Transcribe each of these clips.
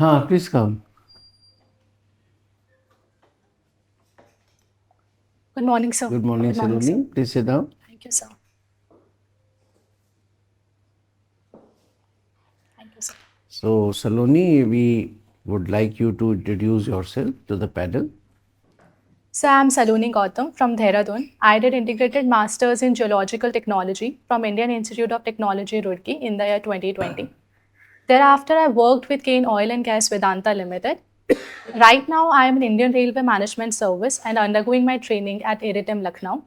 Please come. Good morning, sir. Good morning, Good morning, sir. Saloni. Please sit down. Thank you, sir. Thank you, sir. So, Saloni, we would like you to introduce yourself to the panel. So, I'm SALONI GAUTAM from Dehradun. I did integrated masters in geological technology from Indian Institute of Technology, Roorkee in the year 2020. Thereafter, I worked with Kane Oil and Gas Vedanta Limited. Right now, I am in Indian Railway Management Service and undergoing my training at Iritem, Lucknow.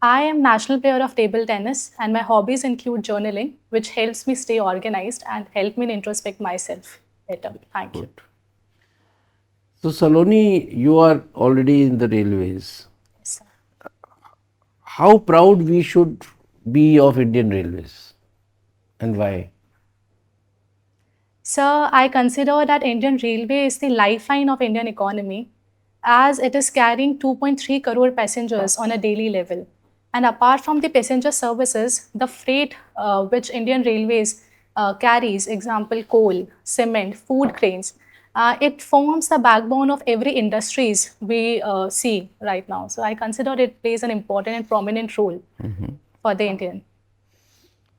I am national player of table tennis, and my hobbies include journaling, which helps me stay organized and help me introspect myself better. Thank you. Good. So, Saloni, you are already in the railways. Yes, sir. How proud we should be of Indian Railways and why? Sir, I consider that Indian Railway is the lifeline of Indian economy as it is carrying 2.3 crore passengers on a daily level. And apart from the passenger services, the freight which Indian Railways carries, example coal, cement, food cranes, it forms the backbone of every industries we see right now. So I consider it plays an important and prominent role for the Indian.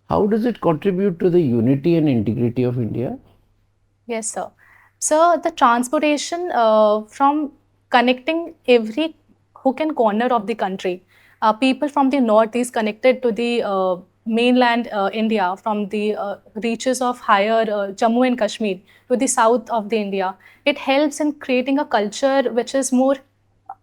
How does it contribute to the unity and integrity of India? Yes, sir. So the transportation from connecting every hook and corner of the country, people from the northeast connected to the mainland India, from the reaches of higher Jammu and Kashmir to the south of the India, it helps in creating a culture which is more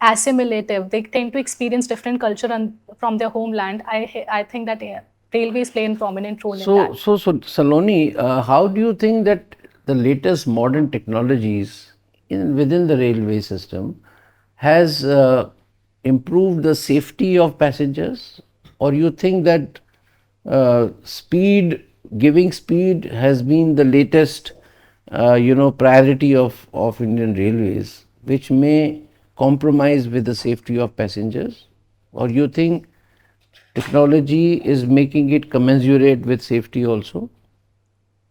assimilative. They tend to experience different culture from their homeland. I think that railways play a prominent role in that. So, Saloni, how do you think that the latest modern technologies within the railway system has improved the safety of passengers, or you think that giving speed has been the latest, priority of Indian Railways, which may compromise with the safety of passengers, or you think technology is making it commensurate with safety also?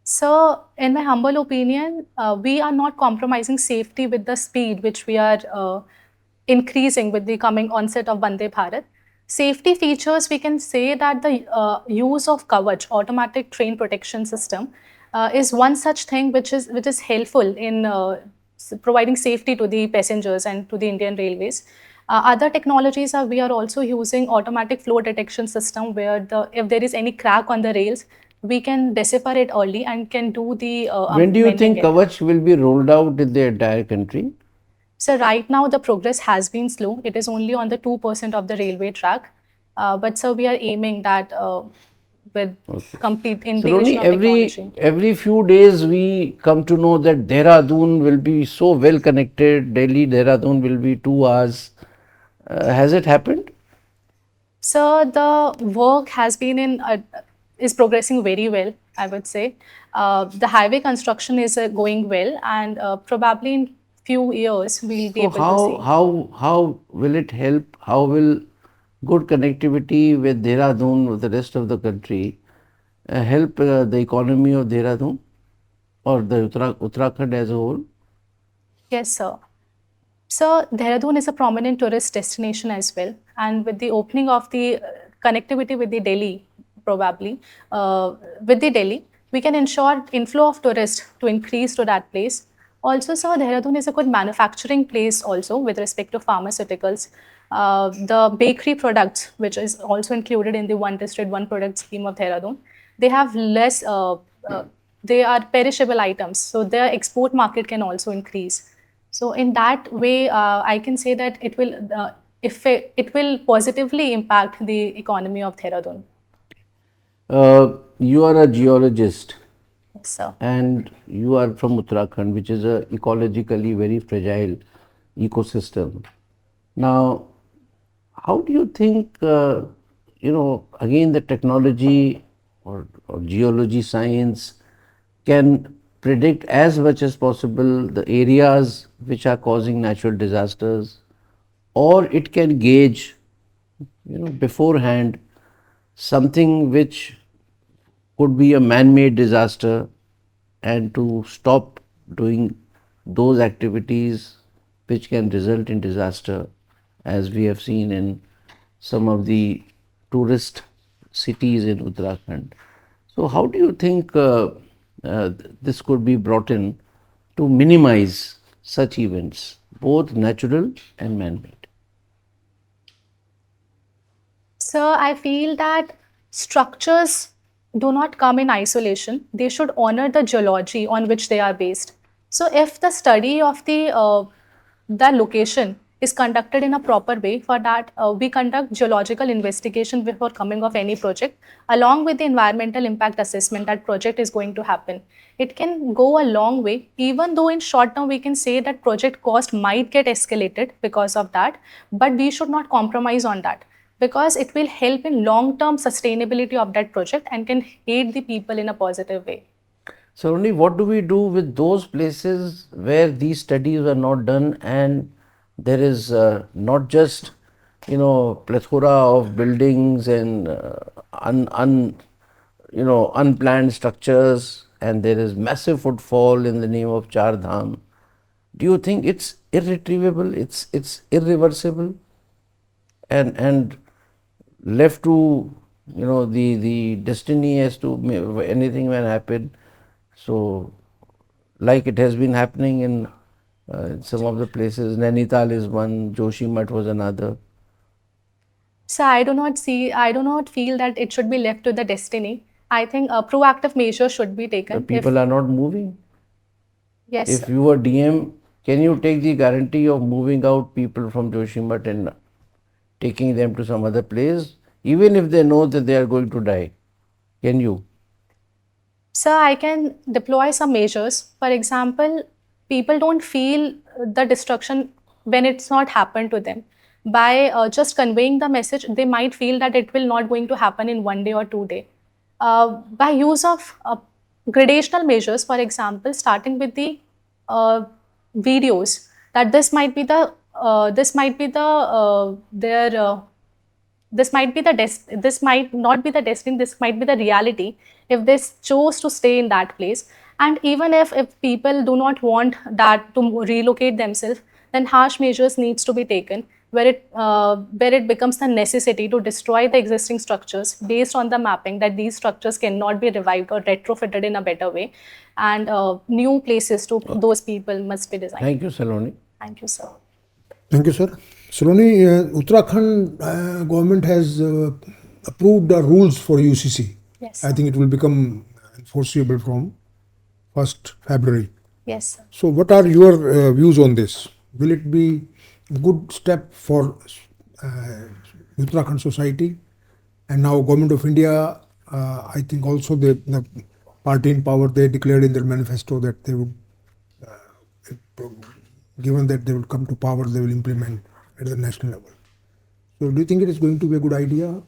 So, in my humble opinion, we are not compromising safety with the speed which we are increasing with the coming onset of Vande Bharat. Safety features, we can say that the use of Kavach, automatic train protection system, is one such thing which is helpful in providing safety to the passengers and to the Indian Railways. Other technologies are we are also using automatic flow detection system where if there is any crack on the rails, we can decipher it early and can do the When do you mending think it. Kavach will be rolled out in the entire country? So right now the progress has been slow. It is only on the 2% of the railway track. But so we are aiming that with complete So integration only of technology. every few days we come to know that Dehradun will be so well connected. Delhi Dehradun will be 2 hours. Has it happened? So the work has been is progressing very well, I would say. The highway construction is going well, and probably in few years we'll be So able to see. how will it help? How will good connectivity with Dehradun with the rest of the country help the economy of Dehradun or the Uttarakhand as a whole? Yes, sir. So Dehradun is a prominent tourist destination as well, and with the opening of the connectivity with the Delhi, probably with the Delhi, we can ensure inflow of tourists to increase to that place. Also, sir, Dehradun is a good manufacturing place also with respect to pharmaceuticals. The bakery products, which is also included in the one district, one product scheme of Dehradun, they have less. They are perishable items, so their export market can also increase. So in that way, I can say that it will positively impact the economy of Dehradun. You are a geologist Yes, sir. and you are from Uttarakhand, which is a ecologically very fragile ecosystem. Now, how do you think, again, the technology or geology science can predict as much as possible the areas which are causing natural disasters, or it can gauge, beforehand something which could be a man-made disaster and to stop doing those activities which can result in disaster, as we have seen in some of the tourist cities in Uttarakhand. So, how do you think this could be brought in to minimize such events, both natural and man made? So I feel that structures do not come in isolation. They should honor the geology on which they are based. So if the study of the location is conducted in a proper way, for that we conduct geological investigation before coming of any project, along with the environmental impact assessment that project is going to happen. It can go a long way, even though in short term we can say that project cost might get escalated because of that, but we should not compromise on that, because it will help in long-term sustainability of that project and can aid the people in a positive way. So, only what do we do with those places where these studies are not done, and there is not just plethora of buildings and unplanned structures, and there is massive footfall in the name of Char Dham. Do you think it's irretrievable? It's irreversible, and left to the destiny as to anything may happen. So, like it has been happening in some of the places, Nainital is one, Joshimath was another. So I do not feel that it should be left to the destiny. I think a proactive measure should be The taken. people are not moving. Yes, If sir. you were DM, can you take the guarantee of moving out people from Joshimath and taking them to some other place, even if they know that they are going to die? Can you? So I can deploy some measures. For example, people don't feel the destruction when it's not happened to them. By just conveying the message, they might feel that it will not going to happen in 1 day or 2 day. By use of gradational measures, for example, starting with the uh, videos, that this might be the their this might not be the destiny, this might be the reality if they chose to stay in that place. And even if people do not want that to relocate themselves, then harsh measures needs to be taken, where it becomes the necessity to destroy the existing structures based on the mapping that these structures cannot be revived or retrofitted in a better way, and new places to those people must be designed. Thank you, Saloni. Thank you, sir. Thank you, sir. Saloni, Uttarakhand government has approved the rules for UCC. Yes, I sir. think it will become enforceable from 1st February. Yes, sir. So, what are your views on this? Will it be a good step for Uttarakhand society? And now, Government of India, I think also the party in power, they declared in their manifesto that they would, given that they will come to power, they will implement at the national level. So, do you think it is going to be a good idea?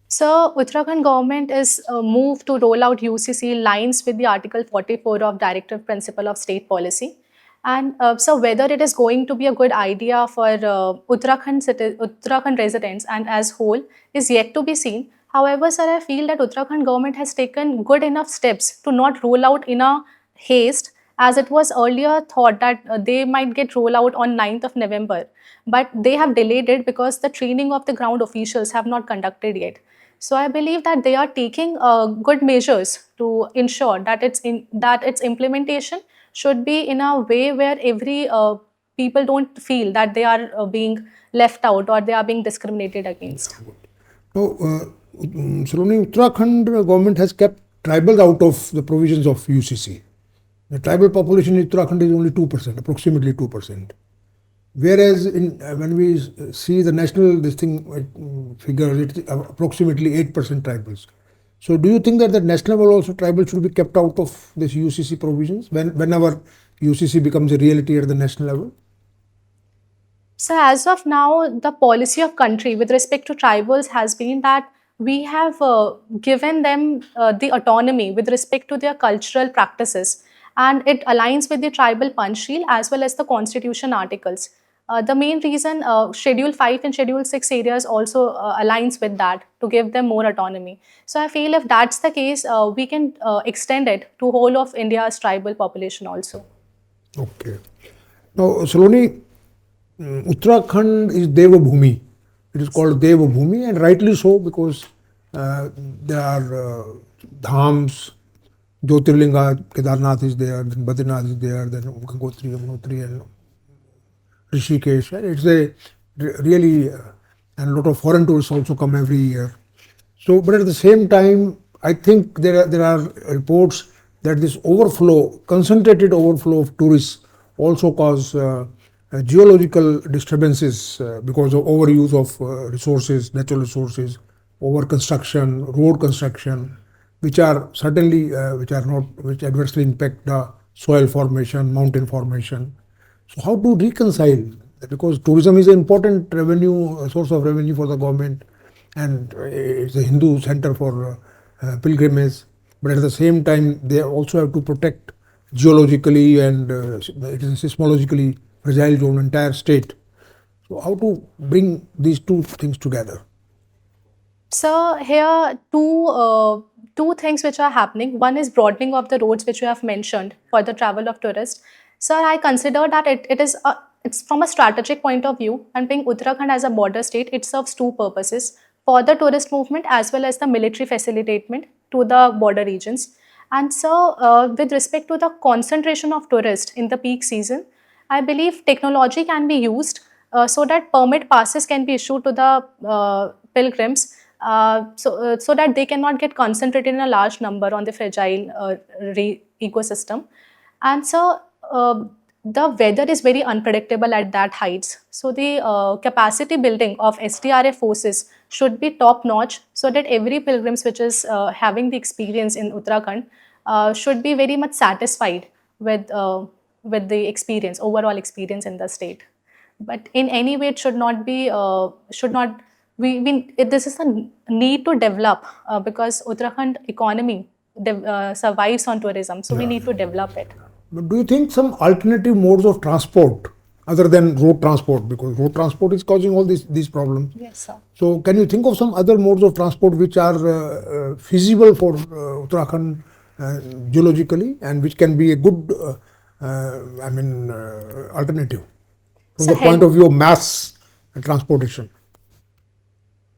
So, Uttarakhand government is moved to roll out UCC lines with the Article 44 of Directive Principle of State Policy. And so, whether it is going to be a good idea for Uttarakhand residents and as whole is yet to be seen. However, sir, I feel that Uttarakhand government has taken good enough steps to not roll out in a haste, as it was earlier thought that they might get roll out on 9th of November. But they have delayed it because the training of the ground officials have not conducted yet. So I believe that they are taking good measures to ensure that its implementation should be in a way where every people don't feel that they are being left out or they are being discriminated against. Now, Saloni, Uttarakhand government has kept tribals out of the provisions of UCC. The tribal population in Uttarakhand is only 2%, approximately 2%. Whereas when we see the national figure, it's approximately 8% tribals. So, do you think that at national level also tribal should be kept out of this UCC provisions whenever UCC becomes a reality at the national level? So as of now, the policy of country with respect to tribals has been that we have given them the autonomy with respect to their cultural practices, and it aligns with the tribal punch sheet as well as the constitution articles. The main reason Schedule 5 and Schedule 6 areas also aligns with that to give them more autonomy. So I feel if that's the case, we can extend it to whole of India's tribal population also. Okay. Now, Saloni, Uttarakhand is Devabhumi. It is called Devabhumi, and rightly so, because there are dhams, Jyotirlinga, Kedarnath is there, then Badrinath is there, then Gangotri, Yamunotri, and Rishikesh. And it's a really, and a lot of foreign tourists also come every year. So, but at the same time, I think there are reports that this overflow, concentrated overflow of tourists, also cause geological disturbances because of overuse of resources, natural resources, over construction, road construction, which are certainly which adversely impact the soil formation, mountain formation. So how to reconcile? Because tourism is an important revenue source of revenue for the government, and it's a Hindu center for pilgrimage. But at the same time, they also have to protect geologically and it is a seismologically fragile zone, entire state. So how to bring these two things together? So here two things which are happening. One is broadening of the roads which you have mentioned for the travel of tourists. So I consider that it's from a strategic point of view, and being Uttarakhand as a border state, it serves two purposes: for the tourist movement as well as the military facilitation to the border regions. And so with respect to the concentration of tourists in the peak season, I believe technology can be used so that permit passes can be issued to the pilgrims, so that they cannot get concentrated in a large number on the fragile ecosystem. And so the weather is very unpredictable at that heights. So the capacity building of SDRF forces should be top notch, so that every pilgrims which is having the experience in Uttarakhand should be very much satisfied with the experience, overall experience in the state. But in any way, it should not be this is a need to develop because Uttarakhand economy survives on tourism, so we need to develop it. But do you think some alternative modes of transport other than road transport, because road transport is causing all these problems? Yes, sir. So can you think of some other modes of transport which are feasible for Uttarakhand geologically, and which can be a good alternative from So the point of view of mass transportation?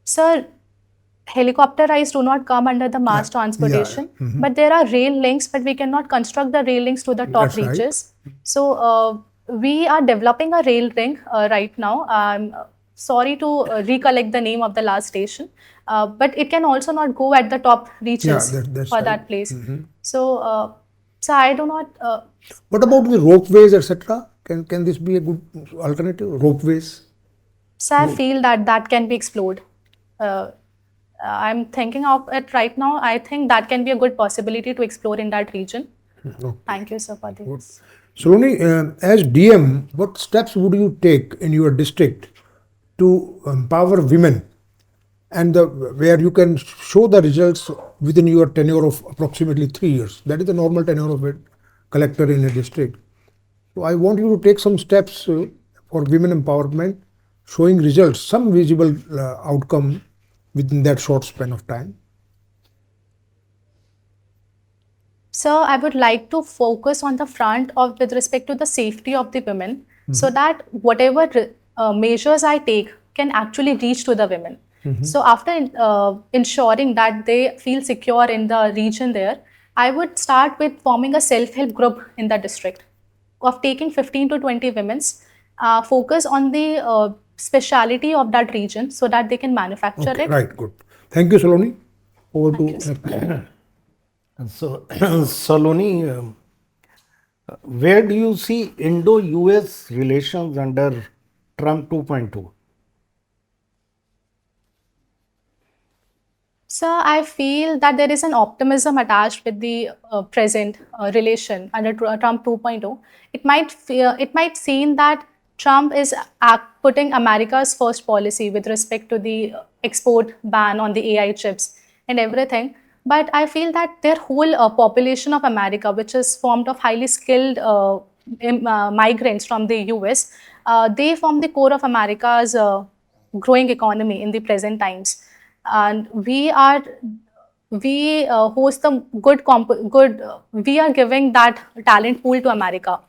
Sir, helicopterized do not come under the mass transportation, but there are rail links, but we cannot construct the rail links to the top That's right. reaches. So we are developing a rail ring right now. I'm sorry to recollect the name of the last station, but it can also not go at the top reaches that's for right. that place. So I do not. What about the ropeways, etc.? Can this be a good alternative? Ropeways? So I feel that can be explored. I'm thinking of it right now. I think that can be a good possibility to explore in that region. Okay. Thank you, sir, for this. Saloni, as DM, what steps would you take in your district to empower women, and where you can show the results within your tenure of approximately 3 years? That is the normal tenure of a collector in a district. So I want you to take some steps for women empowerment, showing results, some visible outcome within that short span of time. So I would like to focus on the front of with respect to the safety of the women, so that whatever measures I take can actually reach to the women. So after ensuring that they feel secure in the region there, I would start with forming a self-help group in the district of taking 15 to 20 women's, focus on the speciality of that region so that they can manufacture it. Right, good. Thank you, Saloni. Over Thank to So, Saloni, where do you see Indo-US relations under Trump 2.2? So I feel that there is an optimism attached with the present relation under Trump 2.0. It might seem that Trump is putting America's first policy with respect to the export ban on the AI chips and everything. But I feel that their whole population of America, which is formed of highly skilled migrants from the US, they form the core of America's growing economy in the present times. And we host the we are giving that talent pool to America.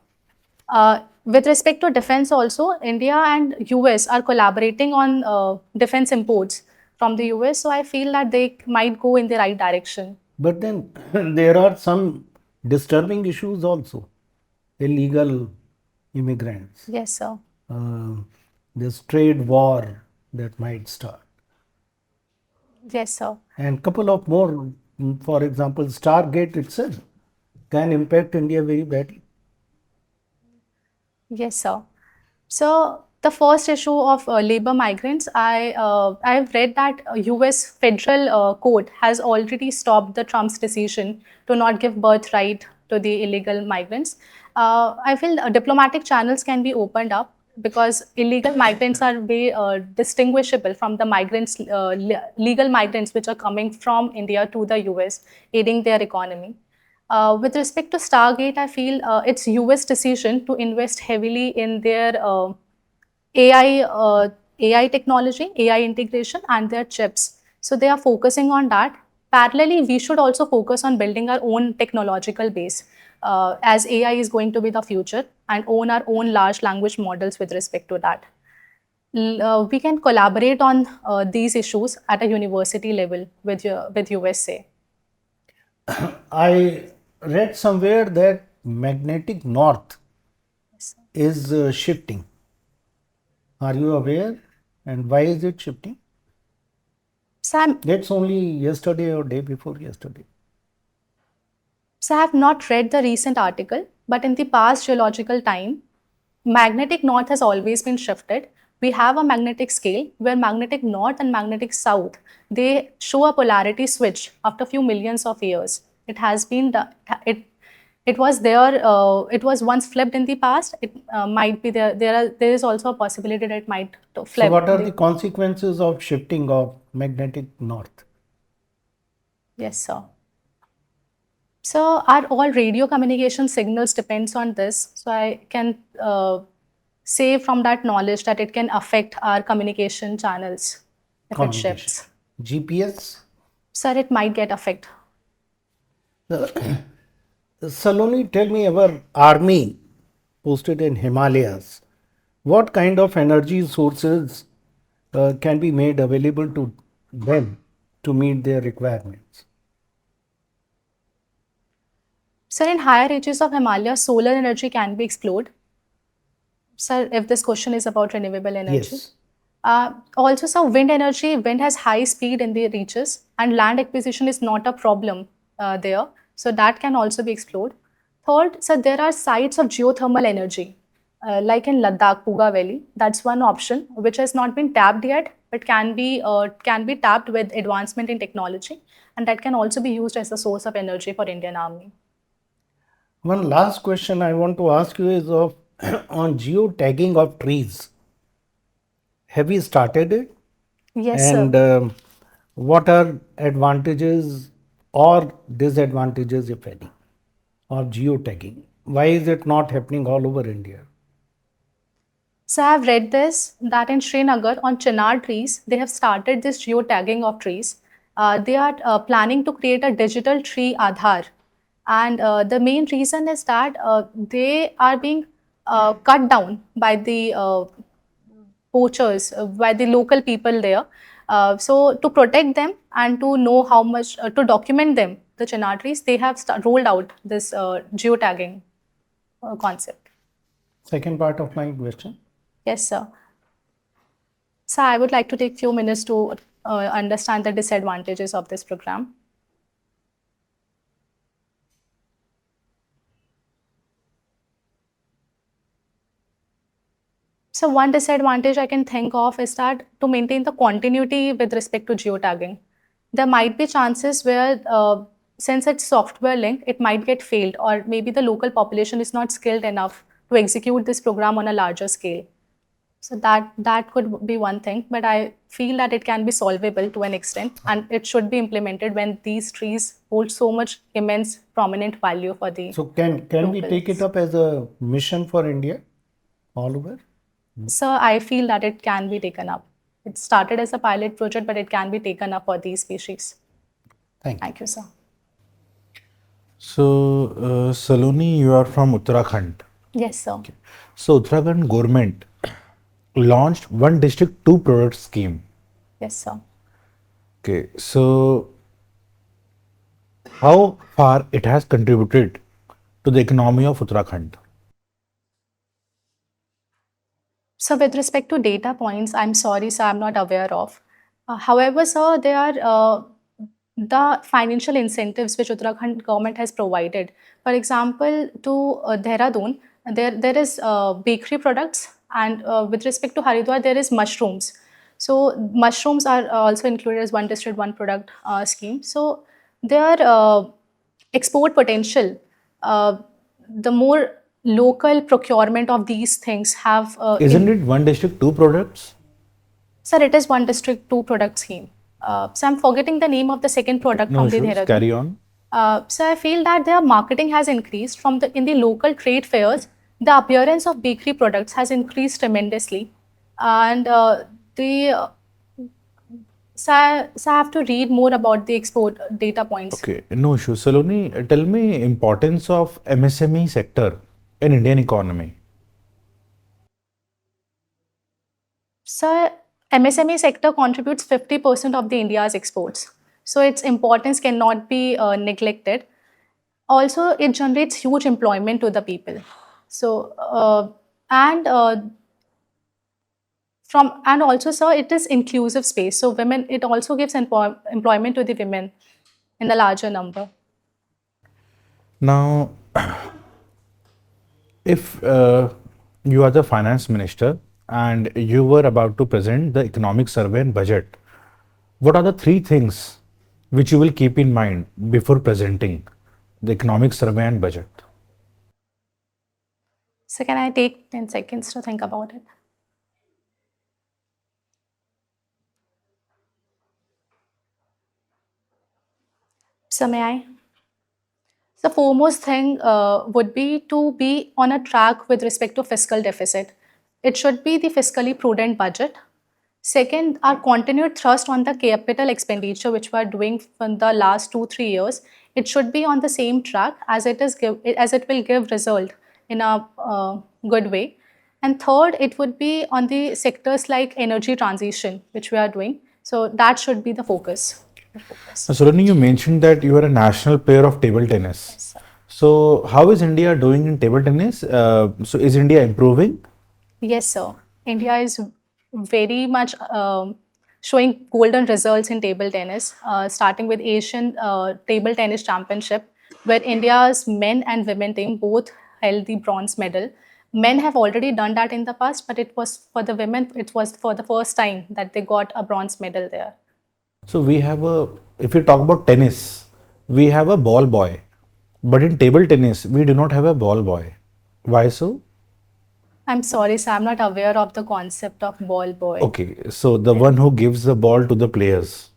With respect to defense also, India and US are collaborating on defense imports from the US. So I feel that they might go in the right direction. But then there are some disturbing issues also. Illegal immigrants, Yes, sir. this trade war that might start, Yes, sir. and couple of more. For example, Stargate itself can impact India very badly. Yes, sir. So the first issue of labor migrants, I've read that U.S. federal court has already stopped the Trump's decision to not give birthright to the illegal migrants. I feel diplomatic channels can be opened up because illegal migrants are very distinguishable from the migrants, legal migrants which are coming from India to the U.S., aiding their economy. With respect to Stargate, I feel it's US decision to invest heavily in their AI technology, AI integration, and their chips. So they are focusing on that. Parallelly, we should also focus on building our own technological base, as AI is going to be the future, and own our own large language models with respect to that. We can collaborate on these issues at a university level with USA. I read somewhere that magnetic north is shifting. Are you aware? And why is it shifting? Sam, That's only yesterday or day before yesterday. So I have not read the recent article, but in the past geological time, magnetic north has always been shifted. We have a magnetic scale where magnetic north and magnetic south, they show a polarity switch after a few millions of years. It has been it was there. It was once flipped in the past. It might be there. There is also a possibility that it might So, flip. what are the consequences of shifting of magnetic north? Yes, sir. So our all radio communication signals depends on this. So I can say from that knowledge that it can affect our communication channels if it Communication. shifts. GPS? Sir, it might get affect. Saloni, tell me, our army posted in Himalayas, what kind of energy sources can be made available to them to meet their requirements? Sir, in higher reaches of Himalaya, solar energy can be explored. Sir, if this question is about renewable energy. Yes. Also, sir, wind energy, wind has high speed in the reaches and land acquisition is not a problem there. So that can also be explored. Third, sir, there are sites of geothermal energy, like in Ladakh, Puga Valley. That's one option which has not been tapped yet, but can be tapped with advancement in technology, and that can also be used as a source of energy for Indian Army. One last question I want to ask you is of on geotagging of trees. Have you started it? Yes, And sir. what are advantages or disadvantages, if any, of geotagging? Why is it not happening all over India? So I have read this that in Srinagar on chinar trees, they have started this geotagging of trees. They are planning to create a digital tree Aadhaar. And the main reason is that they are being cut down by the poachers, by the local people there. So to protect them and to know how much, to document them, the chinar trees, they have rolled out this geotagging concept. Second part of my question. Yes, sir. So I would like to take few minutes to understand the disadvantages of this program. So one disadvantage I can think of is that to maintain the continuity with respect to geotagging, there might be chances where since it's software linked, it might get failed, or maybe the local population is not skilled enough to execute this program on a larger scale. So that could be one thing, but I feel that it can be solvable to an extent, and it should be implemented when these trees hold so much immense prominent value for the So can we take it locals. up as a mission for India all over? So I feel that it can be taken up. It started as a pilot project, but it can be taken up for these species. Thank you. Thank you, sir. So, Saloni, you are from Uttarakhand. Yes, sir. So, Uttarakhand government launched one district, two product scheme. Yes, sir. Okay, so how far it has contributed to the economy of Uttarakhand? So with respect to data points, I'm sorry, sir, I'm not aware of. However, sir, there are the financial incentives which Uttarakhand government has provided. For example, to Dehradun, there is bakery products, and with respect to Haridwar, there is mushrooms. So mushrooms are also included as one district, one product scheme. So their export potential, the more local procurement of these things have Isn't it one district, two products? Sir, it is one district, two product scheme. So I'm forgetting the name of the second product No from the issues, Dehradun. carry on. So I feel that their marketing has increased from in the local trade fairs. The appearance of bakery products has increased tremendously, and the so I have to read more about the export data points. Okay, no issue. Saloni, tell me importance of MSME sector in Indian economy. So MSME sector contributes 50% of the India's exports. So its importance cannot be neglected. Also, it generates huge employment to the people. So and from and also, sir, it is inclusive space. So women, it also gives employment to the women in a larger number. Now, if you are the finance minister and you were about to present the economic survey and budget, what are the three things which you will keep in mind before presenting the economic survey and budget? So can I take 10 seconds to think about it? So may I? The foremost thing would be to be on a track with respect to fiscal deficit. It should be the fiscally prudent budget. Second, our continued thrust on the capital expenditure, which we are doing for the last 2-3 years, it should be on the same track as as it will give result in a good way. And third, it would be on the sectors like energy transition, which we are doing. So that should be the focus. Saloni, you mentioned that you are a national player of table tennis. Yes, sir. So, how is India doing in table tennis? So, is India improving? Yes, sir. India is very much showing golden results in table tennis, starting with Asian Table Tennis Championship, where India's men and women team both held the bronze medal. Men have already done that in the past, but it was for the women, it was for the first time that they got a bronze medal there. So, we have a, if you talk about tennis, we have a ball boy. But in table tennis, we do not have a ball boy. Why so? I'm sorry, sir, I'm not aware of the concept of ball boy. Okay, so the one who gives the ball to the players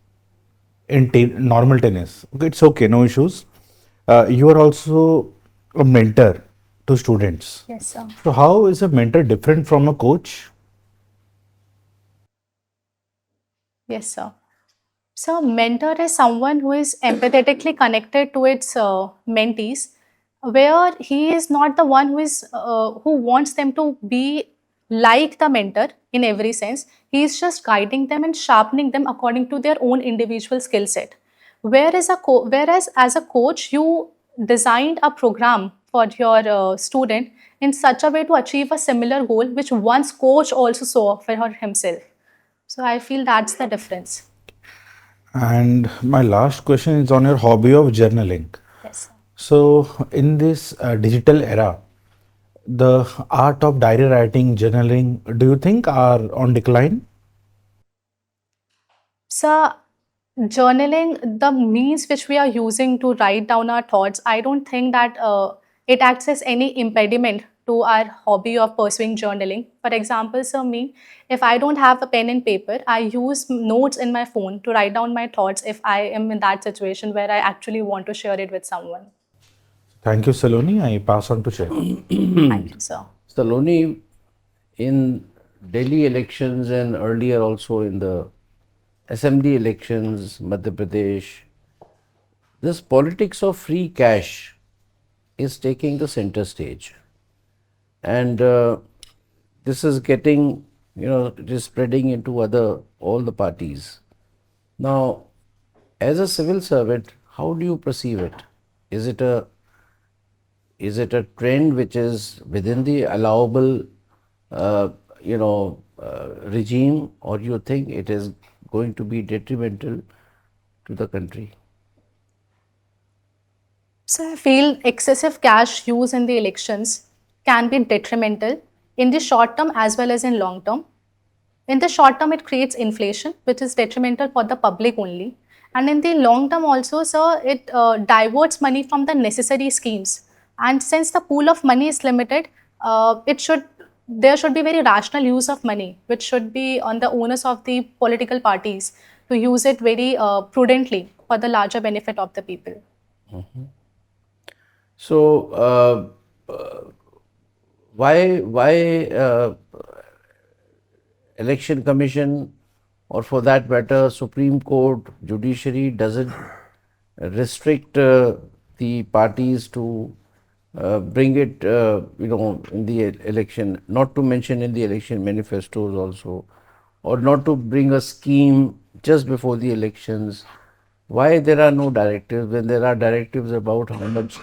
in normal tennis. Okay, it's okay, no issues. You are also a mentor to students. Yes, sir. So, how is a mentor different from a coach? Yes, sir. So, mentor is someone who is empathetically connected to its mentees, where he is not the one who wants them to be like the mentor in every sense. He is just guiding them and sharpening them according to their own individual skill set. Whereas as a coach, you designed a program for your student in such a way to achieve a similar goal, which one's coach also saw for himself. So I feel that's the difference. And my last question is on your hobby of journaling. Yes, sir. So, in this digital era, the art of diary writing, journaling, do you think are on decline? So, journaling, the means which we are using to write down our thoughts, I don't think that it acts as any impediment to our hobby of pursuing journaling. For example, sir, me, if I don't have a pen and paper, I use notes in my phone to write down my thoughts if I am in that situation where I actually want to share it with someone. Thank you, Saloni. I pass on to Chair. Thank you, sir. Saloni, in Delhi elections and earlier also in the assembly elections, Madhya Pradesh, this politics of free cash is taking the center stage. And this is getting, it is spreading into all the parties. Now, as a civil servant, how do you perceive it? Is it a trend which is within the allowable, regime, or you think it is going to be detrimental to the country? So I feel excessive cash use in the elections can be detrimental in the short term as well as in long term. In the short term, it creates inflation, which is detrimental for the public only. And in the long term also, sir, it diverts money from the necessary schemes. And since the pool of money is limited, there should be very rational use of money, which should be on the onus of the political parties to use it very prudently for the larger benefit of the people. So, why election commission, or for that matter Supreme Court, judiciary doesn't restrict the parties to bring it, in the election, not to mention in the election manifestos also, or not to bring a scheme just before the elections? Why there are no directives when there are directives about how much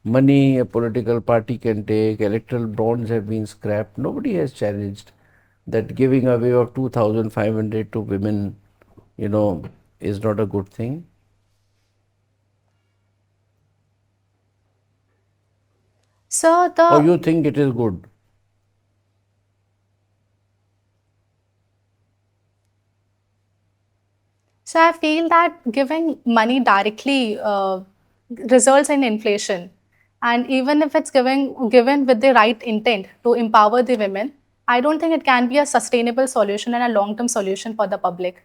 money a political party can take? Electoral bonds have been scrapped. Nobody has challenged that giving away of 2,500 to women, is not a good thing. So Or you think it is good? So I feel that giving money directly results in inflation, and even if it's given with the right intent to empower the women, I don't think it can be a sustainable solution and a long-term solution for the public.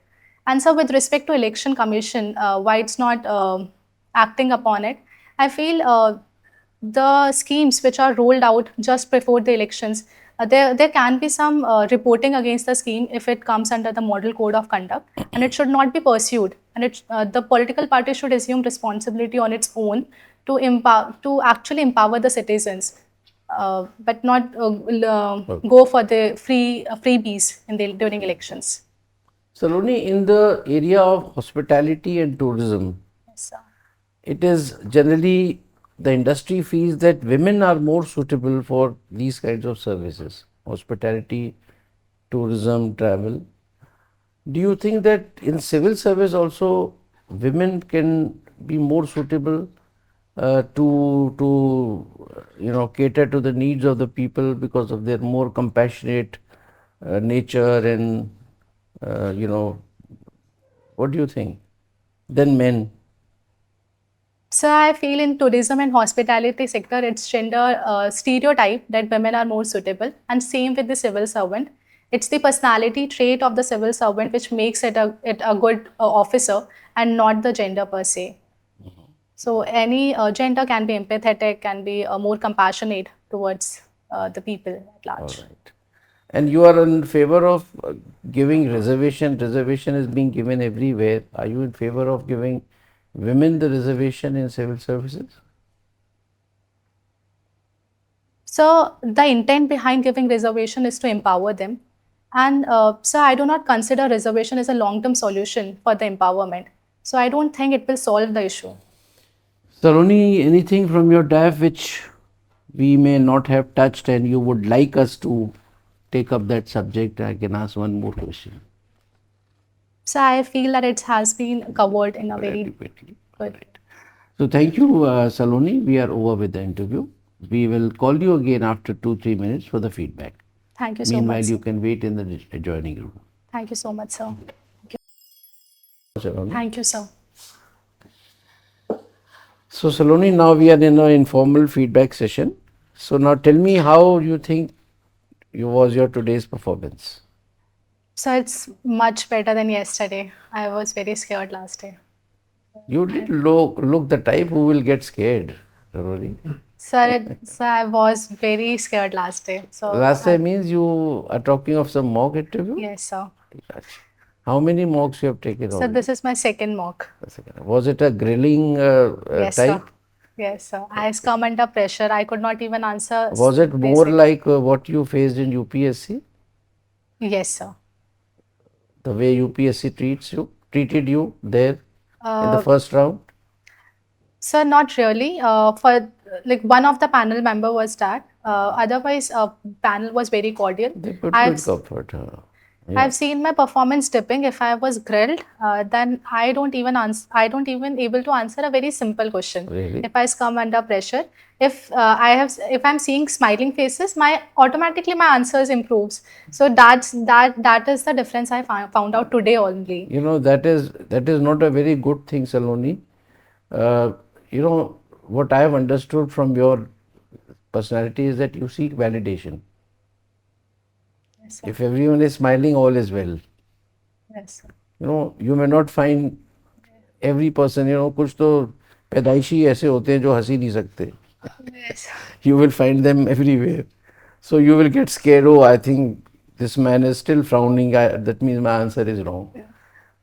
And so, with respect to election commission, why it's not acting upon it, I feel the schemes which are rolled out just before the elections, there can be some reporting against the scheme if it comes under the model code of conduct, and it should not be pursued. And the political party should assume responsibility on its own to actually empower the citizens, but not go for the freebies during elections. Saloni, in the area of hospitality and tourism, Yes, sir. it is generally the industry feels that women are more suitable for these kinds of services, hospitality, tourism, travel. Do you think that in civil service also women can be more suitable to cater to the needs of the people because of their more compassionate nature and what do you think, than men? So I feel in tourism and hospitality sector, it's gender stereotype that women are more suitable, and same with the civil servant. It's the personality trait of the civil servant which makes it a good officer, and not the gender per se. So any gender can be empathetic, can be more compassionate towards the people at large. All right. And you are in favor of giving reservation? Reservation is being given everywhere. Are you in favor of giving women the reservation in civil services? So the intent behind giving reservation is to empower them. And so I do not consider reservation as a long-term solution for the empowerment. So I don't think it will solve the issue. Saloni, anything from your DAF which we may not have touched and you would like us to take up that subject? I can ask one more question. So I feel that it has been covered in a very Adequately. good. Right. So thank you, Saloni. We are over with the interview. We will call you again after 2-3 minutes for the feedback. Thank you so Meanwhile, much. you can wait in the adjoining room. Thank you so much, sir. Saloni. Thank you, sir. So Saloni, now we are in an informal feedback session. So now tell me how you think was your today's performance. So it's much better than yesterday. I was very scared last day. You did look the type who will get scared. Rory. So I was very scared last day. Last time means you are talking of some mock interview? Yes, sir. How many mocks you have taken So already? this is my second mock. Was it a grilling Yes, type? sir. Yes, sir. I has come under pressure. I could not even answer. Was it more basic. like what you faced in UPSC? Yes, sir. The way UPSC treated you there in the Uh, first round? Sir, not really. For like one of the panel member was that. Otherwise, panel was very cordial. They put you I've in comfort. Yeah. I've seen my performance dipping. If I was grilled, then I don't even answer. I don't even able to answer a very simple question. Really? If I come under pressure, if I'm seeing smiling faces, my automatically my answers improves. So that is the difference I found out today only. You know, that is not a very good thing, Saloni. You know, what I have understood from your personality is that you seek validation. Yes, sir. If everyone is smiling, all is well. Yes, sir. You know, you may not find every person, you know, कुछ तो पैदाइशी ऐसे होते हैं जो हंस ही नहीं सकते. Yes. You will find them everywhere. So you will get scared. Oh, I think this man is still frowning. That means my answer is wrong.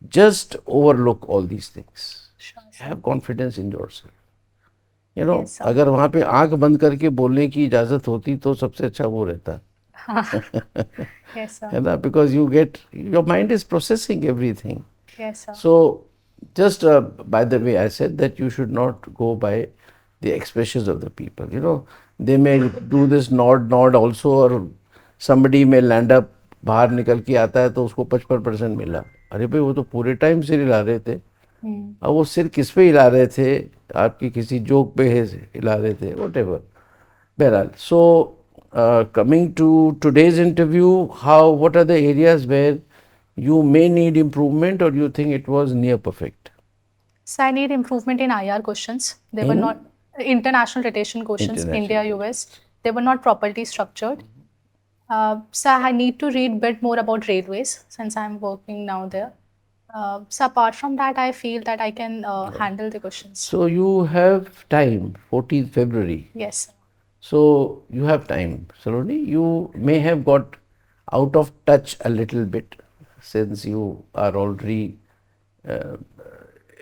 Just overlook all these things. Sure, sir. Have confidence in yourself. You know, Yes, sir. अगर वहाँ पे आंख बंद करके बोलने की इजाजत होती तो सबसे अच्छा वो रहता. Yes, sir. है ना? Because your mind is processing everything. Yes, sir. So, just by the way, I said that you should not go by the expressions of the people. You know, they may do this nod also, or somebody may land up बाहर निकल के आता है तो उसको 55% मिला. अरे भाई वो तो पूरे टाइम सिर हिला रहे थे. अब वो सिर किस पे हिला रहे थे? आपकी किसी जोक पे हिला रहे थे, whatever. बहरहाल, so coming to today's interview, what are the areas where you may need improvement or you think it was near perfect? So I need improvement in IR questions. They were not international rotation questions, India, US. They were not properly structured. So I need to read a bit more about railways since I'm working now there. So apart from that, I feel that I can handle the questions. So you have time, 14th February. Yes. So you have time, Saloni. You may have got out of touch a little bit since you are already.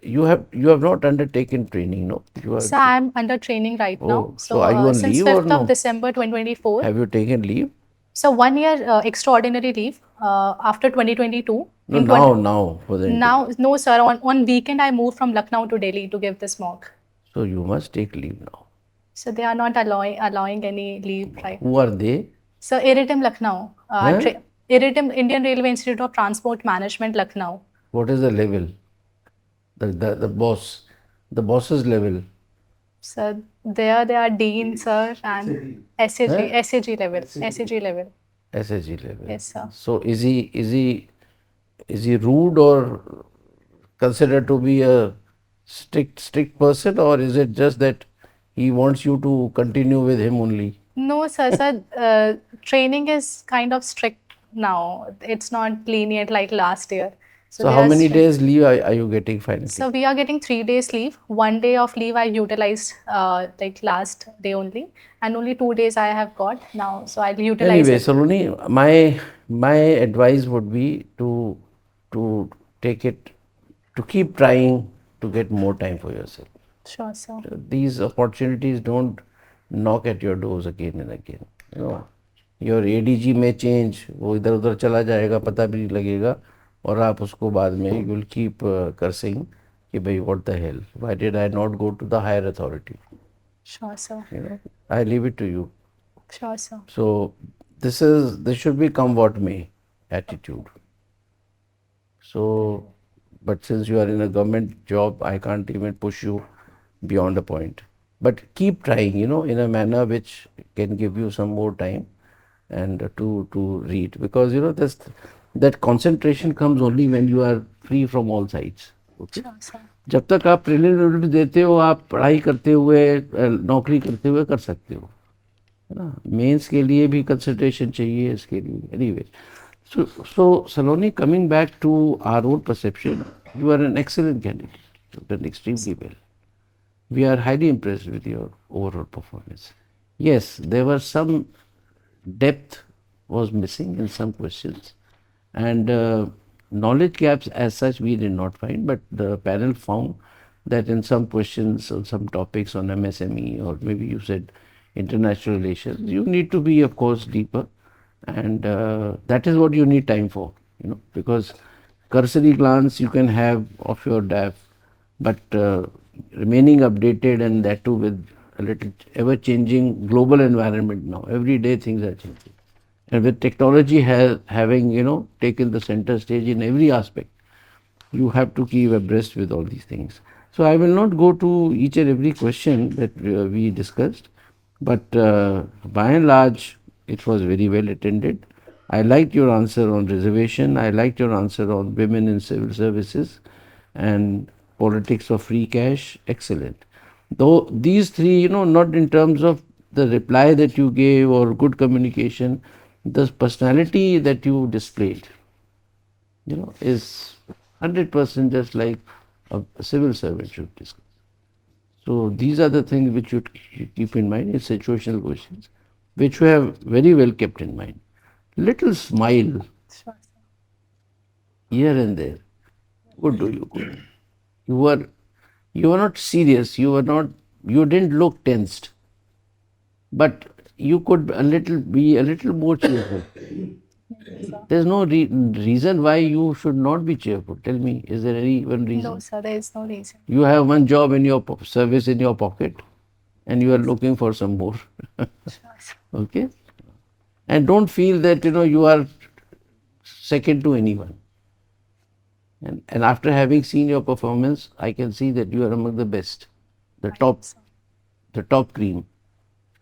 You have not undertaken training, no? So I'm under training right now. So are you on since leave or 5th no? of December 2024. Have you taken leave? So 1 year extraordinary leave after 2022. No, now for the interview. Now, no sir, on weekend I moved from Lucknow to Delhi to give this mock. So you must take leave now. So they are not allowing any leave, right? Who are they? So Iridim Lucknow, Iridim Indian Railway Institute of Transport Management Lucknow. What is the level? The boss's level. So there they are dean sir and SAG level. SAG level. Yes, sir. So is he rude or considered to be a strict person, or is it just that he wants you to continue with him only? No, sir. Training is kind of strict now. It's not lenient like last year. So they how are many strict. days leave are you getting finally? So we are getting 3 days leave. 1 day of leave I utilized like last day only, and only 2 days I have got now. So I'll utilize Anyway, it. Saloni, my advice would be to take it, to keep trying to get more time for yourself. Sure, sir. These opportunities don't knock at your doors again and again. You know, your ADG may change, वो इधर उधर चला जाएगा, पता भी नहीं लगेगा, और आप उसको बाद में you will keep cursing कि भाई what the hell, why did I not go to the higher authority? Sure, sir. You know, I leave it to you. Sure, sir. So this should be come what may attitude. So, but since you are in a government job, I can't even push you beyond a point. But keep trying, you know, in a manner which can give you some more time and to read, because you know that concentration comes only when you are free from all sides. Okay? Sure, sir. जब तक आप preliminary देते हो, आप पढ़ाई करते हुए, नौकरी करते हुए कर सकते हो. है ना, मेंस के लिए भी कंसल्टेशन चाहिए इसके लिए. Anyway, so Saloni, coming back to our own perception, you are an excellent candidate. You've done extremely well. We are highly impressed with your overall performance. Yes, there was some depth was missing in some questions, and knowledge gaps as such we did not find, but the panel found that in some questions on some topics on MSME, or maybe you said international relations, you need to be of course deeper, and that is what you need time for, because cursory glance you can have of your DAF, but remaining updated, and that too with a little ever changing global environment now. Every day things are changing. And with technology having, taken the center stage in every aspect, you have to keep abreast with all these things. So I will not go to each and every question that we discussed, but by and large, it was very well attended. I liked your answer on reservation. I liked your answer on women in civil services and politics of free cash. Excellent. Though these three, not in terms of the reply that you gave or good communication, the personality that you displayed, is 100% just like a civil servant should discuss. So these are the things which you keep in mind in situational questions, which you have very well kept in mind. Little smile Sure, sir. here and there would do you good. You were you were not serious. You didn't look tensed, but you could be a little more cheerful. There's no reason why you should not be cheerful. Tell me, is there any one No, reason? sir, there is no reason. You have one job in your service in your pocket, and you are looking for some more. Sure, sir. Okay, and don't feel that you are second to anyone. And after having seen your performance, I can see that you are among the best, the Thank you, top, sir. the top cream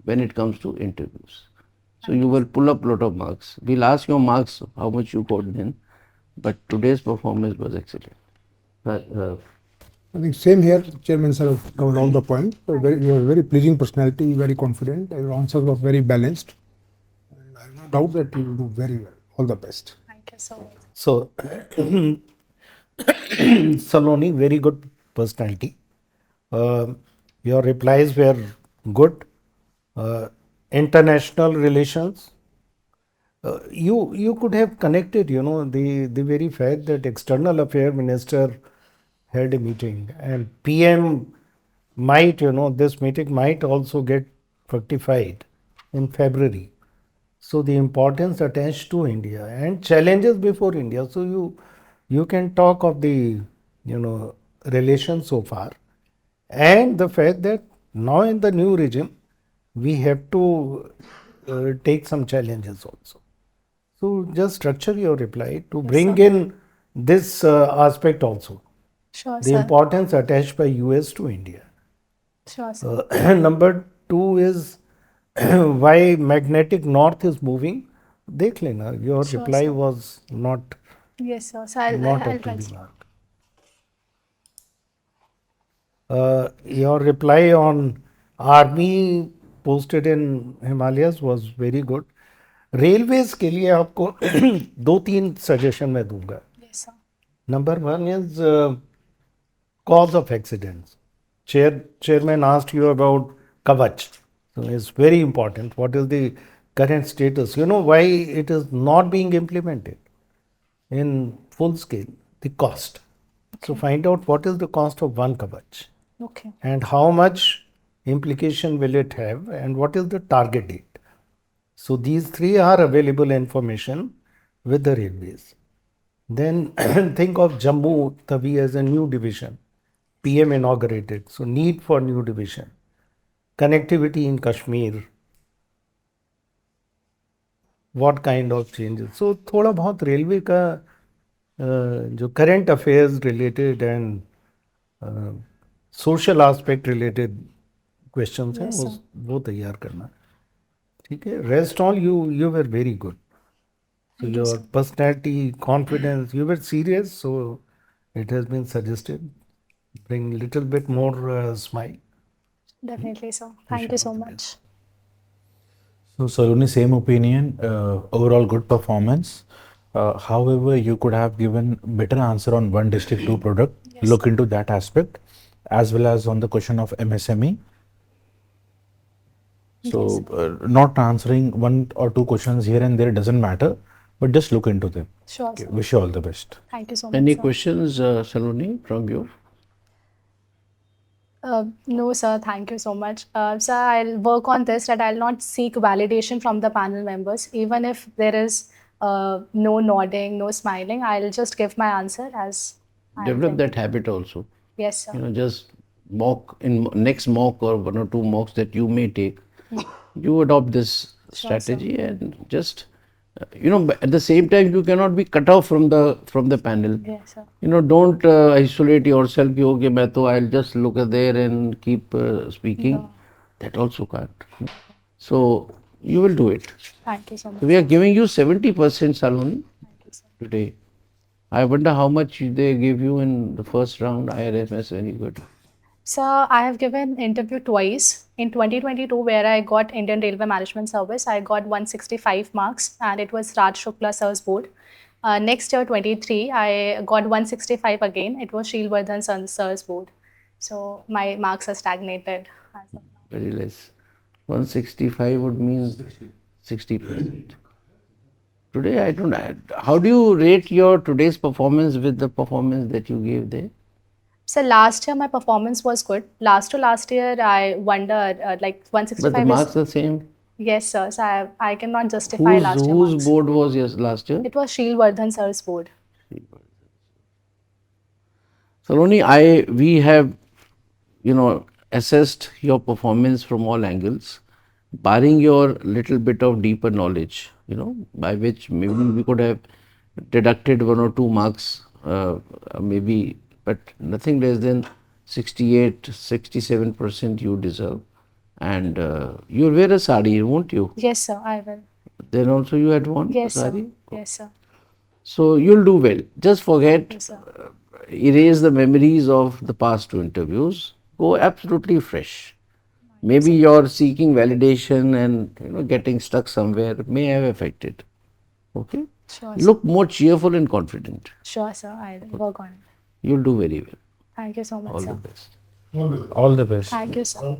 when it comes to interviews. So Thank you you, will pull up lot of marks. We'll ask your marks, how much you got then, but today's performance was excellent. I think same here, Chairman sir have covered all the points. So you have a very pleasing personality, very confident. Your answers were very balanced. And I have no doubt that you will do very well. All the best. Thank you so much. So, Saloni, very good personality. Your replies were good. International relations. You could have connected, the very fact that External Affairs Minister had a meeting and PM might, this meeting might also get fructified in February. So the importance attached to India and challenges before India. So you can talk of the relations so far, and the fact that now in the new regime we have to take some challenges also. So just structure your reply to bring in this aspect also. Sure, The sir. importance attached by US to India. Sure, sir. Number two is why magnetic north is moving. देख लेना, your Sure, reply sir. was not Yes, sir. So I'll up to try. the mark. Your reply on army posted in Himalayas was very good. Railways के लिए आपको दो तीन suggestion मैं दूंगा. Yes, sir. Number one is cause of accidents. Chairman asked you about Kavach. So it's very important. What is the current status? You know why it is not being implemented in full scale? The cost. So find out what is the cost of one Kavach Okay. and how much implication will it have and what is the target date. So these three are available information with the railways. Then think of Jammu Tawi as a new division. PM inaugurated. So need for new division. Connectivity in Kashmir. What kind of changes? So थोड़ा बहुत railway का जो current affairs related and social aspect related questions हैं Yes, sir. वो तैयार करना. ठीक है. Rest all you were very good. So Thank you, your sir. personality, confidence, you were serious. So it has been suggested. Bring little bit more smile. Definitely, sir. Wish Thank you you all so the much. best. So, Saloni, same opinion. Overall, good performance. However, you could have given better answer on one district, two product. Yes, Look sir. into that aspect, as well as on the question of MSME. Yes, So, not answering one or two questions here and there doesn't matter, but just look into them. sure, Okay, sir. wish you all the best. Thank you so much, Any sir. questions, Saloni, from you? No, sir. Thank you so much. Sir, I'll work on this that I'll not seek validation from the panel members. Even if there is no nodding, no smiling, I'll just give my answer as I Develop intend. that habit also. Yes, sir. Just mock in next mock or one or two mocks that you may take, you adopt this Sure, sir. strategy and just but at the same time you cannot be cut off from the panel. Yes, sir. Don't isolate yourself. Okay, I'll just look at there and keep speaking. No. That also can't. So you will do it. Thank you so much. So we are sir. giving you 70%, Saloni, Thank you, sir. today. I wonder how much they gave you in the first round. IRMS very good. So I have given interview twice. In 2022, where I got Indian Railway Management Service, I got 165 marks, and it was Raj Shukla Sir's board. Next year, 23, I got 165 again. It was Shilvardhan Sir's board. So my marks are stagnated as of now. Very less. 165 would mean 60%. Today, I don't know. How do you rate your today's performance with the performance that you gave there? So last year, my performance was good. Last to last year, I wondered like But the 165 marks is. are the same. Yes, sir. So I cannot justify last year Whose marks. board was last year? It was Shilvardhan Sir's board. Saloni, we have, assessed your performance from all angles, barring your little bit of deeper knowledge, by which maybe we could have deducted one or two marks, maybe, but nothing less than 68, 67% you deserve. And you'll wear a sari, won't you? Yes, sir. I will. Then also you had worn a Yes, sir. sari. Yes, sir. So you'll do well. Just forget, Yes, sir. erase the memories of the past two interviews. Go absolutely fresh. Maybe you're seeking validation and getting stuck somewhere may have affected. Okay? Sure, sir. Look more cheerful and confident. Sure, sir. I'll work on it. You'll do very well. Thank you so much, All sir. the best. All the best. Thank you, sir.